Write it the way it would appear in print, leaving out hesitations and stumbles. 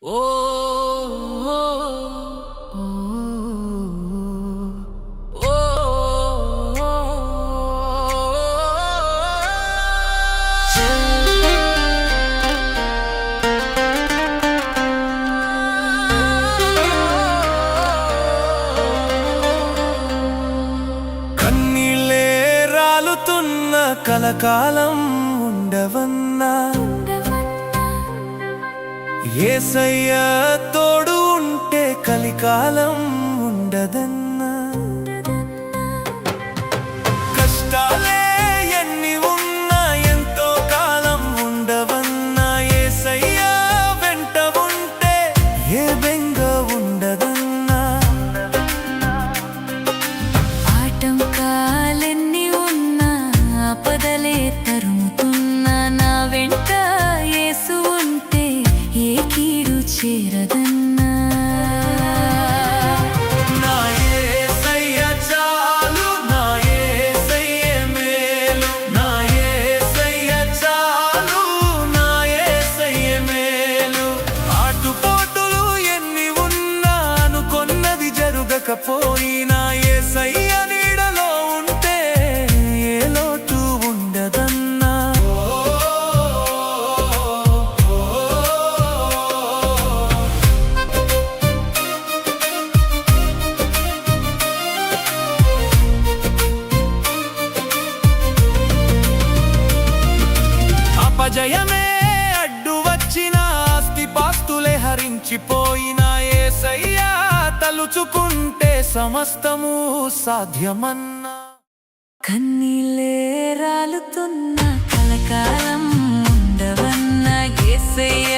ఓ కన్నీళ్ళే రాలుతున్న కలకాలం ఉండవన్నా యేసయ్య తోడు ఉంటే కలికాలం ఉండదన్నా. కష్టాలే ఎన్ని ఉన్నా ఎంతో కాలం ఉండవన్నా. యేసయ్య వెంట ఉంటే ఏ బెంగ ఉండదన్నా. ఆటంకాలెన్ని ఉన్నా ఆపదలే తరుముతున్నా నా వెంట యేసు ఉంటే ఏ కీడు చేరదన్నా. నా యేసయ్య చాలు, నా యేసయ్య మేలు, నా యేసయ్య చాలు, నా యేసయ్య మేలు. ఆటుపోటులు ఎన్ని ఉన్నా అనుకొన్నది జరుగకపోయినా యేసయ్య నీడలో ఉంటే ఏ లోటు ఉండదన్నా. అపజయమే అడ్డు వచ్చిన ఆస్తిపాస్తులే హరించిపోయినా యేసయ్య తలుచుకుంటే సమస్తము సాధ్యమన్నా. కన్నీళ్ళే రాలుతున్న కలకాలం ఉండవన్నా యేసయ్య